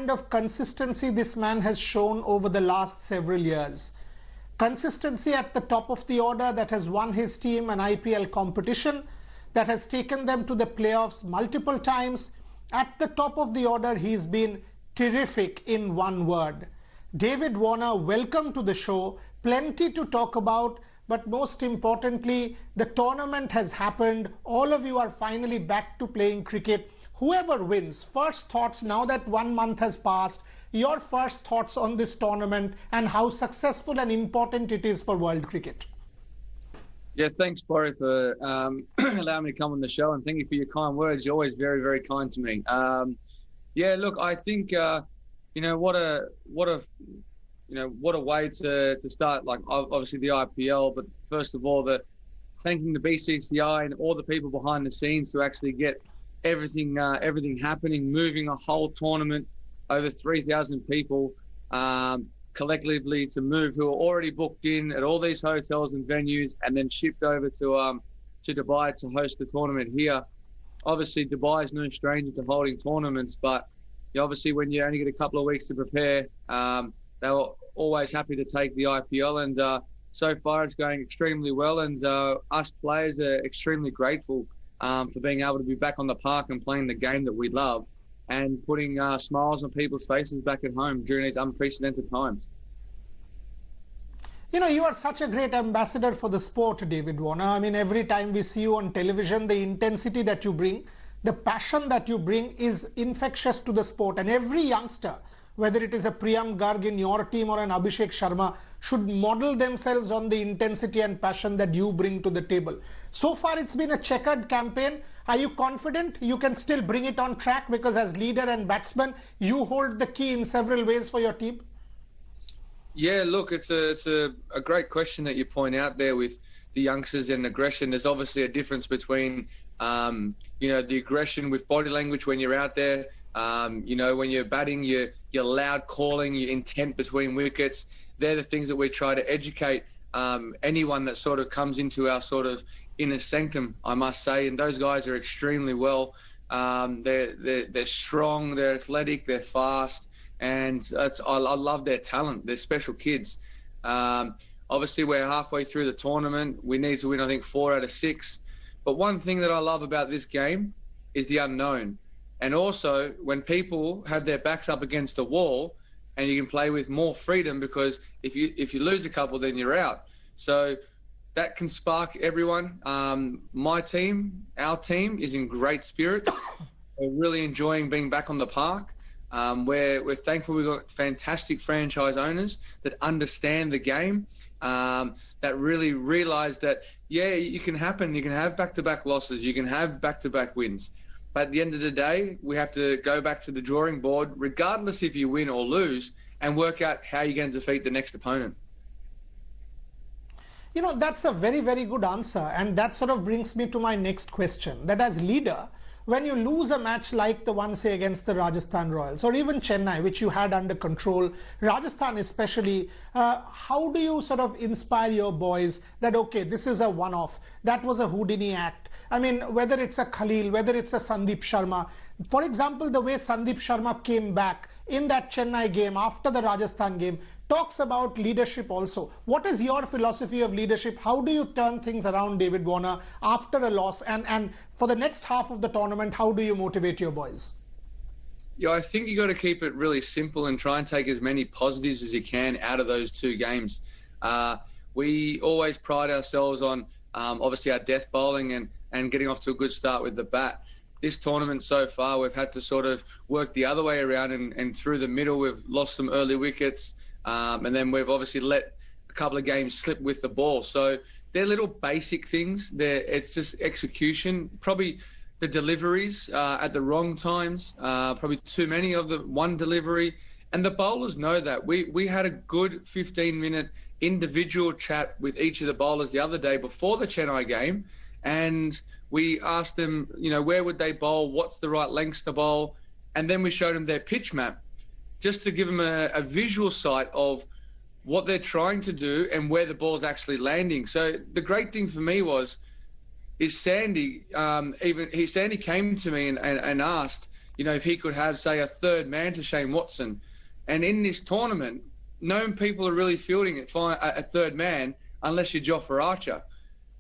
kind of consistency this man has shown over the last several years. Consistency at the top of the order that has won his team an IPL competition, that has taken them to the playoffs multiple times. At the top of the order, he's been terrific in one word. David Warner, welcome to the show. Plenty to talk about, but most importantly, the tournament has happened. All of you are finally back to playing cricket. Whoever wins, first thoughts now that 1 month has passed, your first thoughts on this tournament and how successful and important it is for world cricket. Yes, thanks, Boris, for allowing me to come on the show, and thank you for your kind words. You're always very, very kind to me. Yeah, look, I think what a way to start. Like obviously the IPL, but first of all, thanking the BCCI and all the people behind the scenes to actually get everything happening, moving a whole tournament, over 3,000 people collectively to move, who are already booked in at all these hotels and venues, and then shipped over to Dubai to host the tournament here. Obviously, Dubai is no stranger to holding tournaments, but obviously when you only get a couple of weeks to prepare, they were always happy to take the IPL, and so far it's going extremely well, and us players are extremely grateful for being able to be back on the park and playing the game that we love, and putting smiles on people's faces back at home during these unprecedented times. You are such a great ambassador for the sport, David Warner. I mean, every time we see you on television, the intensity that you bring, the passion that you bring is infectious to the sport. And every youngster, whether it is a Priyam Garg in your team or an Abhishek Sharma, should model themselves on the intensity and passion that you bring to the table. So far, it's been a checkered campaign. Are you confident you can still bring it on track? Because as leader and batsman, you hold the key in several ways for your team. Yeah, look, it's a great question that you point out there with the youngsters and aggression. There's obviously a difference between, the aggression with body language when you're out there. When you're batting, your loud calling, your intent between wickets. They're the things that we try to educate anyone that sort of comes into our sort of inner sanctum, I must say. And those guys are extremely well. They're strong, they're athletic, they're fast, and I love their talent. They're special kids. Obviously, we're halfway through the tournament. We need to win, I think, 4 out of 6. But one thing that I love about this game is the unknown. And also, when people have their backs up against the wall, and you can play with more freedom, because if you lose a couple, then you're out. So that can spark everyone. My team, our team, is in great spirits. We're really enjoying being back on the park. We're thankful we've got fantastic franchise owners that understand the game, that really realise that, you can have back-to-back losses, you can have back-to-back wins. But at the end of the day, we have to go back to the drawing board, regardless if you win or lose, and work out how you're going to defeat the next opponent. That's a very, very good answer. And that sort of brings me to my next question, that as leader, when you lose a match like the one, say, against the Rajasthan Royals or even Chennai, which you had under control, Rajasthan especially, how do you sort of inspire your boys that, okay, this is a one-off, that was a Houdini act? I mean, whether it's a Khalil, whether it's a Sandeep Sharma. For example, the way Sandeep Sharma came back in that Chennai game after the Rajasthan game talks about leadership also. What is your philosophy of leadership? How do you turn things around, David Warner, after a loss? And for the next half of the tournament, how do you motivate your boys? Yeah, I think you got to keep it really simple and try and take as many positives as you can out of those 2 games. We always pride ourselves on obviously our death bowling and getting off to a good start with the bat. This tournament so far, we've had to sort of work the other way around, and through the middle, we've lost some early wickets, and then we've obviously let a couple of games slip with the ball. So they're little basic things. It's just execution. Probably the deliveries at the wrong times, probably too many of the one delivery. And the bowlers know that. We had a good 15-minute individual chat with each of the bowlers the other day before the Chennai game, and we asked them, where would they bowl, what's the right lengths to bowl, and then we showed them their pitch map just to give them a visual sight of what they're trying to do and where the ball's actually landing. So the great thing for me is Sandy, Sandy came to me and asked, if he could have, say, a third man to Shane Watson. And in this tournament, no people are really fielding it a third man unless you're Jofra Archer.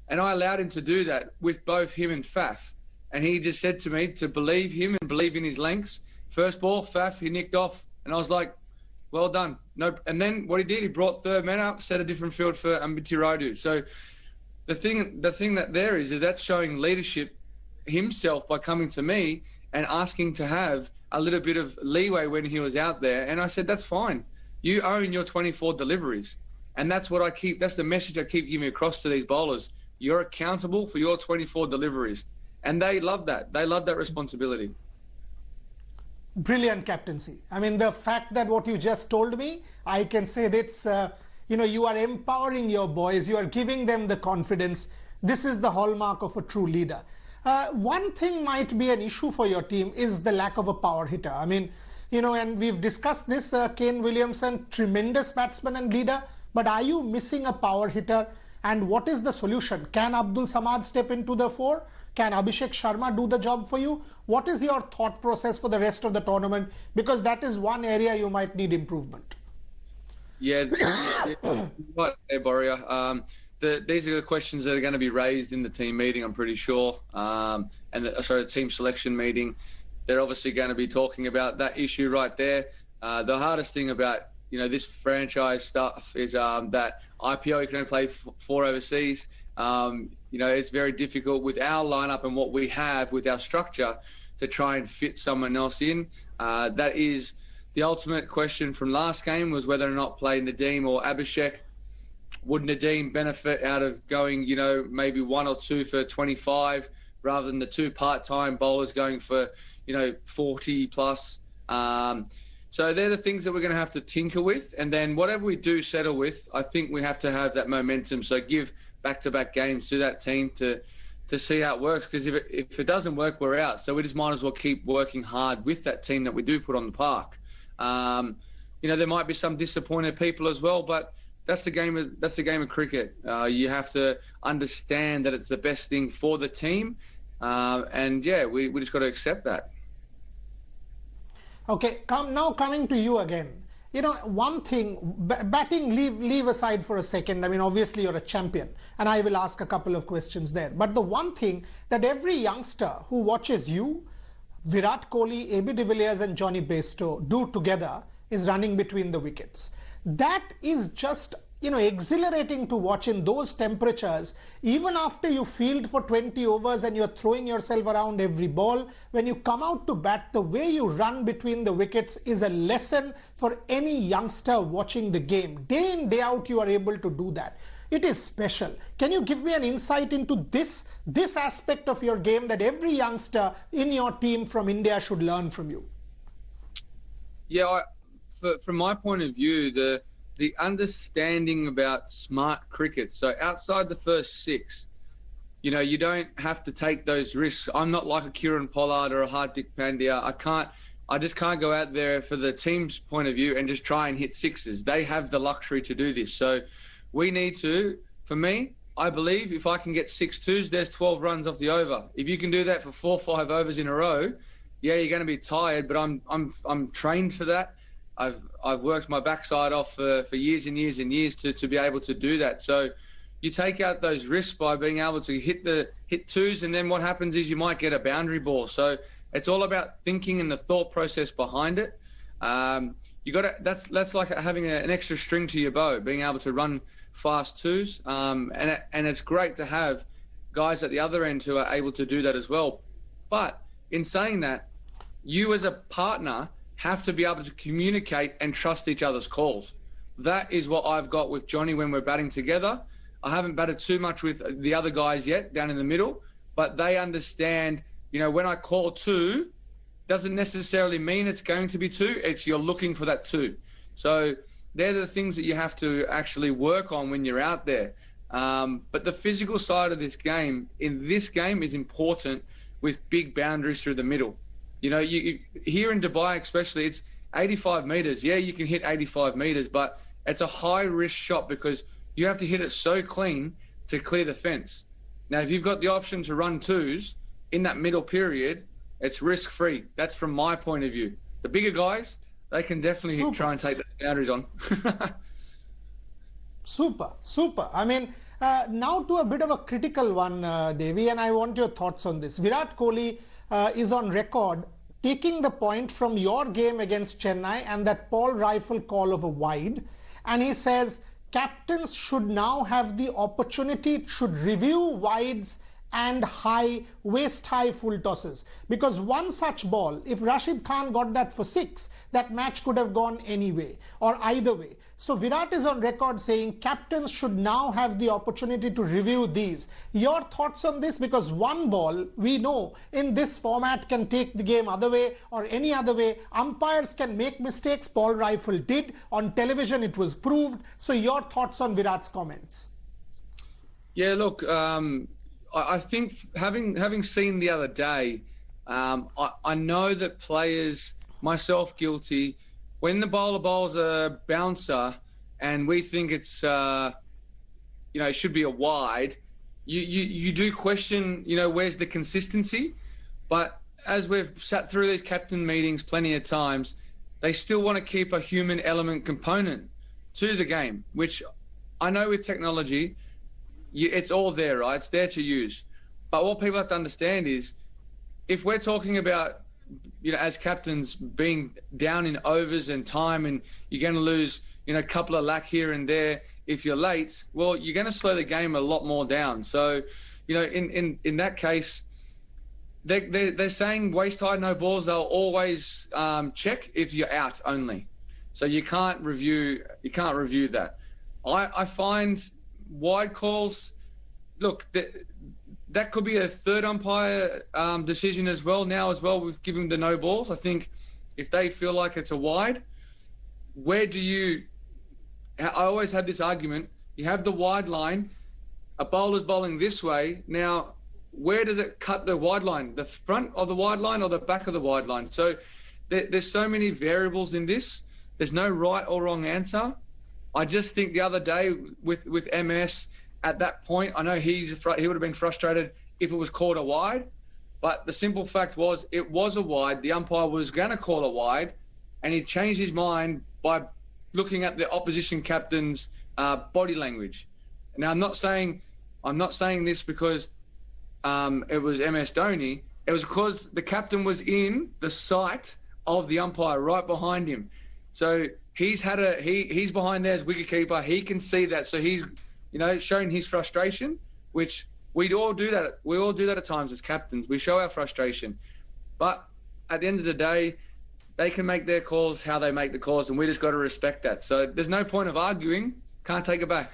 And I allowed him to do that with both him and Faf. And he just said to me to believe him and believe in his lengths. First ball, Faf, he nicked off. And I was like, well done. No. And then what he did, he brought third man up, set a different field for Ambiti Radu. So the thing that there is that's showing leadership himself by coming to me and asking to have a little bit of leeway when he was out there. And I said, that's fine. You own your 24 deliveries. And that's the message I keep giving across to these bowlers. You're accountable for your 24 deliveries. And they love that. They love that responsibility. Brilliant captaincy. I mean, the fact that what you just told me, I can say that's, you are empowering your boys. You are giving them the confidence. This is the hallmark of a true leader. One thing might be an issue for your team is the lack of a power hitter. I mean, and we've discussed this, Kane Williamson, tremendous batsman and leader, but are you missing a power hitter? And what is the solution? Can Abdul Samad step into the fore? Can Abhishek Sharma do the job for you? What is your thought process for the rest of the tournament? Because that is one area you might need improvement. Yeah, right there, Boria. These are the questions that are going to be raised in the team meeting, I'm pretty sure, the team selection meeting. They're obviously going to be talking about that issue right there. The hardest thing about this franchise stuff is that IPL you can only play 4 overseas. It's very difficult with our lineup and what we have with our structure to try and fit someone else in. That is the ultimate question from last game, was whether or not play Nadeem or Abhishek. Would Nadeem benefit out of going, maybe 1 or 2 for 25 rather than the 2 part-time bowlers going for, 40 plus? So they're the things that we're going to have to tinker with. And then whatever we do settle with, I think we have to have that momentum. So give back-to-back games to that team to see how it works. Because if it doesn't work, we're out. So we just might as well keep working hard with that team that we do put on the park. There might be some disappointed people as well, but that's the game of cricket. You have to understand that it's the best thing for the team. We just got to accept that. Okay, coming to you again. One thing, batting, leave aside for a second. I mean, obviously you're a champion, and I will ask a couple of questions there. But the one thing that every youngster who watches you, Virat Kohli, AB de Villiers and Johnny Bairstow do together is running between the wickets. That is just, exhilarating to watch in those temperatures. Even after you field for 20 overs and you're throwing yourself around every ball, when you come out to bat, the way you run between the wickets is a lesson for any youngster watching the game. Day in, day out, you are able to do that. It is special. Can you give me an insight into this aspect of your game that every youngster in your team from India should learn from you? Yeah, from my point of view, the understanding about smart cricket. So outside the first 6, you don't have to take those risks. I'm not like a Kieran Pollard or a Hardik Pandya. I just can't go out there for the team's point of view and just try and hit 6s. They have the luxury to do this. So we need to, for me, I believe if I can get 6 2s, there's 12 runs off the over. If you can do that for 4 or 5 overs in a row, yeah, you're going to be tired, but I'm trained for that. I've worked my backside off for years and years and years to be able to do that. So you take out those risks by being able to hit 2s, and then what happens is you might get a boundary ball. So it's all about thinking and the thought process behind it. That's like having an extra string to your bow, being able to run fast 2s. And it's great to have guys at the other end who are able to do that as well. But in saying that, you as a partner have to be able to communicate and trust each other's calls. That is what I've got with Johnny when we're batting together. I haven't batted too much with the other guys yet down in the middle, but they understand, when I call 2, doesn't necessarily mean it's going to be 2. It's you're looking for that 2. So they're the things that you have to actually work on when you're out there. But the physical side of this game, is important with big boundaries through the middle. You here in Dubai especially, it's 85 metres. Yeah, you can hit 85 metres, but it's a high-risk shot because you have to hit it so clean to clear the fence. Now, if you've got the option to run 2s in that middle period, It's risk-free. That's from my point of view. The bigger guys, they can definitely try and take the boundaries on. Super. I mean, now to a bit of a critical one, Devi, and I want your thoughts on this. Virat Kohli is on record taking the point from your game against Chennai and that Paul Rifle call of a wide. And he says, captains should now have the opportunity, should review wides and waist-high full tosses. Because one such ball, if Rashid Khan got that for 6, that match could have gone anyway or either way. So Virat is on record saying captains should now have the opportunity to review these. Your thoughts on this? Because one ball, we know, in this format can take the game other way or any other way. Umpires can make mistakes. Paul Rifle did. On television, it was proved. So your thoughts on Virat's comments? Yeah, look, I think having seen the other day, I know that players, myself guilty, when the bowler bowls a bouncer and we think it's, it should be a wide, you do question, where's the consistency? But as we've sat through these captain meetings plenty of times, they still want to keep a human element component to the game, which I know with technology, it's all there, right? It's there to use. But what people have to understand is, if we're talking about, as captains being down in overs and time, and you're going to lose, a couple of lack here and there if you're late, well, you're going to slow the game a lot more down. So, in that case, they're saying waist high, no balls. They'll always check if you're out only. So you can't review that. I find wide calls, look, that could be a third umpire decision as well. Now as well, we've given the no balls. I think if they feel like it's a wide, I always had this argument, you have the wide line, a bowler's bowling this way. Now, where does it cut the wide line? The front of the wide line or the back of the wide line? So there's so many variables in this. There's no right or wrong answer. I just think the other day with MS, at that point, I know he would have been frustrated if it was called a wide, but the simple fact was it was a wide. The umpire was going to call a wide, and he changed his mind by looking at the opposition captain's body language. Now, I'm not saying this because it was MS Dhoni. It was because the captain was in the sight of the umpire right behind him. So he's behind there as wicketkeeper. He can see that. So he's showing his frustration, which we all do that. We all do that at times as captains. We show our frustration. But at the end of the day, they can make their calls how they make the calls, and we just got to respect that. So there's no point of arguing. Can't take it back.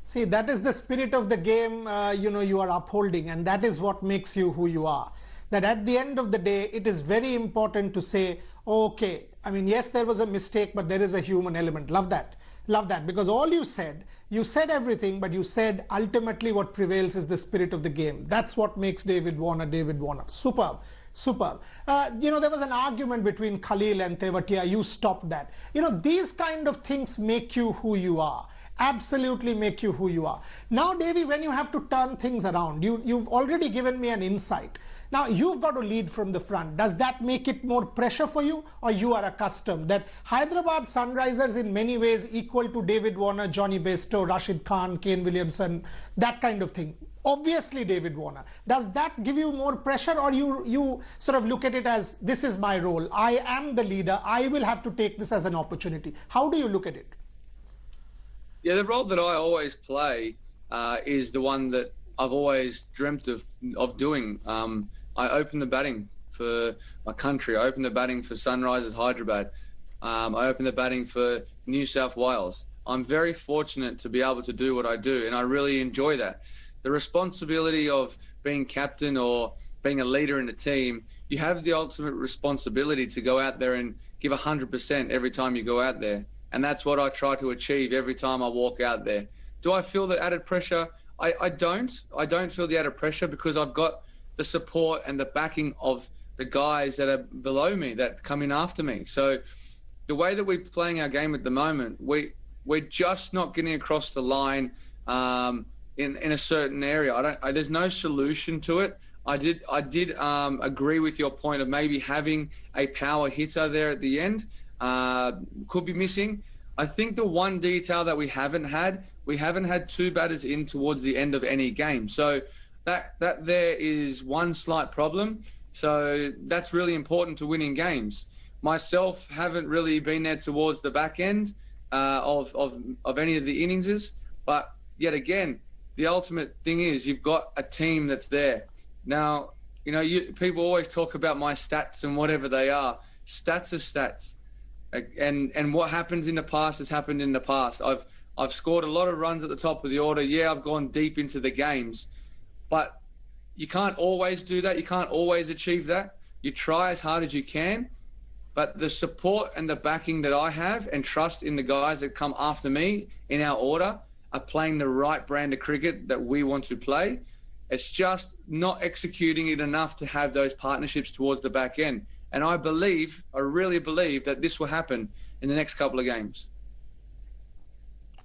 See, that is the spirit of the game, you are upholding, and that is what makes you who you are. That at the end of the day, it is very important to say, okay, yes, there was a mistake, but there is a human element. Love that. Love that, because all you said everything, but you said ultimately what prevails is the spirit of the game. That's what makes David Warner. Superb. There was an argument between Khalil and Tewatia. You stopped that. These kind of things make you who you are. Absolutely make you who you are. Now, Davy, when you have to turn things around, you've already given me an insight. Now, you've got to lead from the front. Does that make it more pressure for you, or you are accustomed that Hyderabad Sunrisers in many ways equal to David Warner, Johnny Bairstow, Rashid Khan, Kane Williamson, that kind of thing? Obviously, David Warner. Does that give you more pressure, or you sort of look at it as, this is my role, I am the leader, I will have to take this as an opportunity? How do you look at it? Yeah, the role that I always play is the one that I've always dreamt of doing. I open the batting for my country. I open the batting for Sunrisers Hyderabad. I open the batting for New South Wales. I'm very fortunate to be able to do what I do, and I really enjoy that. The responsibility of being captain or being a leader in a team, you have the ultimate responsibility to go out there and give 100% every time you go out there. And that's what I try to achieve every time I walk out there. Do I feel the added pressure? I don't. I don't feel the added pressure because I've got the support and the backing of the guys that are below me that come in after me. So the way that we're playing our game at the moment, we're just not getting across the line in a certain area. There's no solution to it. I did agree with your point of maybe having a power hitter there at the end. Could be missing. I think the one detail that we haven't had two batters in towards the end of any game. So that there is one slight problem. So that's really important to winning games. Myself haven't really been there towards the back end of any of the innings, but yet again, the ultimate thing is you've got a team that's there. Now, people always talk about my stats and whatever they are. Stats are stats. And what happens in the past has happened in the past. I've scored a lot of runs at the top of the order. Yeah, I've gone deep into the games. But you can't always do that. You can't always achieve that. You try as hard as you can. But the support and the backing that I have and trust in the guys that come after me in our order are playing the right brand of cricket that we want to play. It's just not executing it enough to have those partnerships towards the back end. And I really believe that this will happen in the next couple of games.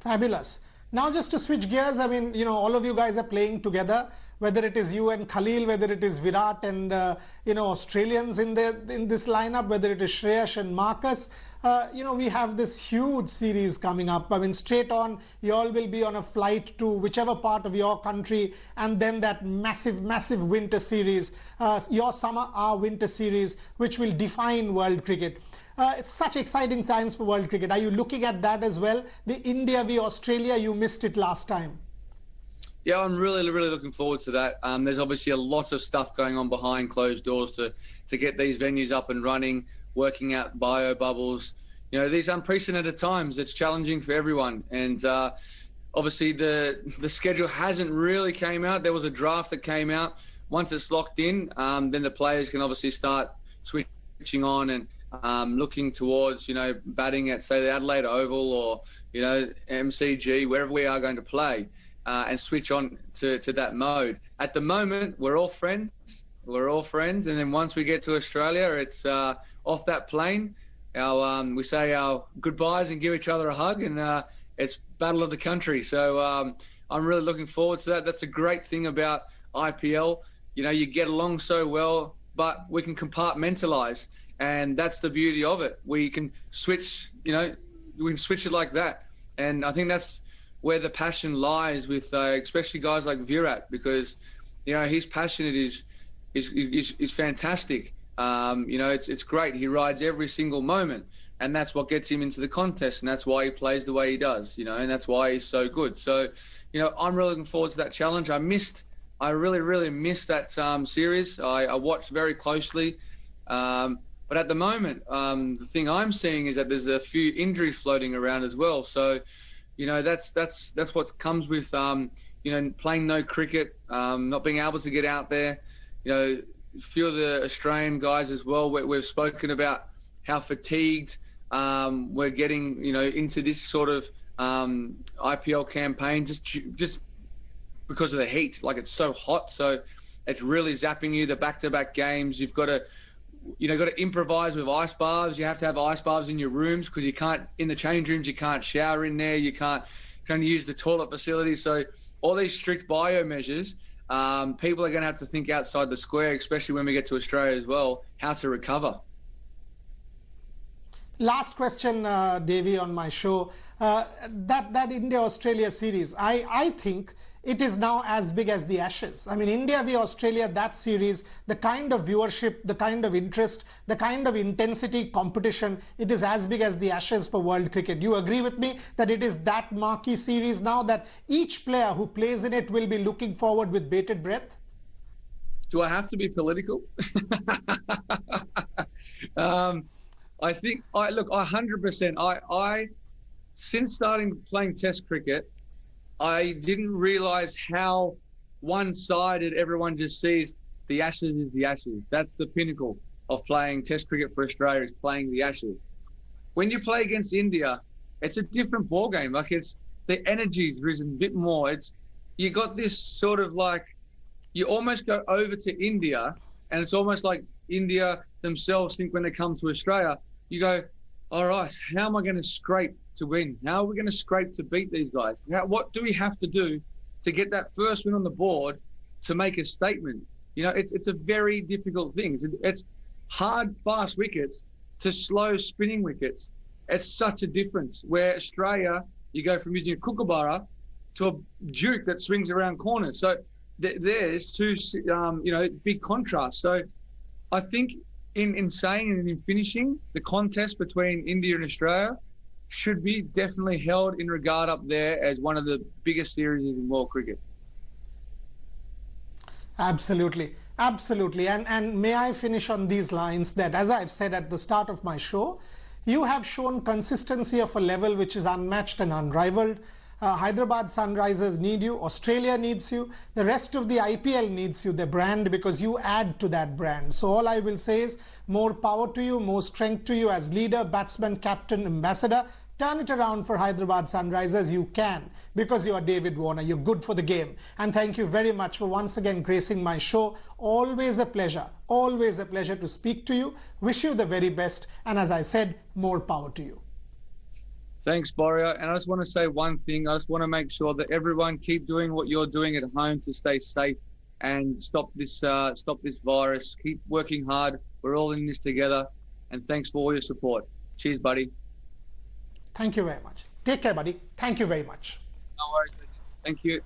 Fabulous. Now, just to switch gears, I mean, all of you guys are playing together, whether it is you and Khalil, whether it is Virat and, Australians in this lineup, whether it is Shreyash and Marcus. We have this huge series coming up. I mean, straight on, you all will be on a flight to whichever part of your country, and then that massive, massive winter series, your summer, our winter series, which will define world cricket. It's such exciting times for world cricket. Are you looking at that as well? The India v Australia, you missed it last time. Yeah, I'm really, really looking forward to that. There's obviously a lot of stuff going on behind closed doors to get these venues up and running, working out bio bubbles. These unprecedented times, it's challenging for everyone. And obviously the schedule hasn't really came out. There was a draft that came out. Once it's locked in, then the players can obviously start switching on and looking towards, batting at, say, the Adelaide Oval or, MCG, wherever we are going to play, and switch on to that mode. At the moment, we're all friends. And then once we get to Australia, it's off that plane. We say our goodbyes and give each other a hug, and it's battle of the country. So I'm really looking forward to that. That's a great thing about IPL. You get along so well, but we can compartmentalise, and that's the beauty of it. We can switch, we can switch it like that. And I think that's where the passion lies with especially guys like Virat, because, his passion is fantastic. It's great. He rides every single moment, and that's what gets him into the contest, and that's why he plays the way he does, and that's why he's so good. So, I'm really looking forward to that challenge. I really, really missed that series. I watched very closely. But at the moment, the thing I'm seeing is that there's a few injuries floating around as well. So, that's what comes with, playing no cricket, not being able to get out there. A few of the Australian guys as well, we've spoken about how fatigued we're getting, into this sort of IPL campaign, just because of the heat. Like, it's so hot, so it's really zapping you. The back-to-back games, you've got to improvise with ice baths. You have to have ice baths in your rooms because you can't, in the change rooms, you can't shower in there. You can't use the toilet facilities. So all these strict bio measures, people are going to have to think outside the square, especially when we get to Australia as well, how to recover. Last question, Davey, on my show. That India-Australia series, I think it is now as big as the Ashes. I mean, India v Australia, that series, the kind of viewership, the kind of interest, the kind of intensity, competition, it is as big as the Ashes for world cricket. You agree with me that it is that marquee series now, that each player who plays in it will be looking forward with bated breath? Do I have to be political? I think, 100%. Since starting playing Test cricket, I didn't realise how one-sided everyone just sees the Ashes is the Ashes. That's the pinnacle of playing Test cricket for Australia, is playing the Ashes. When you play against India, it's a different ballgame. Like, it's the energy's risen a bit more. You got this sort of like, you almost go over to India, and it's almost like India themselves think when they come to Australia, you go, all right, how am I going to scrape to win? How are we going to scrape to beat these guys? What do we have to do to get that first win on the board to make a statement? You know, it's a very difficult thing. It's hard, fast wickets to slow spinning wickets. It's such a difference. Where Australia, you go from using a kookaburra to a duke that swings around corners. So there's two, big contrasts. So I think in saying and in finishing, the contest between India and Australia should be definitely held in regard up there as one of the biggest series in world cricket. Absolutely. Absolutely. And may I finish on these lines that, as I've said at the start of my show, you have shown consistency of a level which is unmatched and unrivaled. Hyderabad Sunrisers need you. Australia needs you. The rest of the IPL needs you, the brand, because you add to that brand. So all I will say is more power to you, more strength to you as leader, batsman, captain, ambassador. Turn it around for Hyderabad Sunrisers. You can, because you are David Warner. You're good for the game. And thank you very much for once again gracing my show. Always a pleasure to speak to you. Wish you the very best. And as I said, more power to you. Thanks, Boria. And I just want to say one thing. I just want to make sure that everyone keep doing what you're doing at home to stay safe and stop this virus. Keep working hard. We're all in this together. And thanks for all your support. Cheers, buddy. Thank you very much. Take care, buddy. Thank you very much. No worries. Thank you.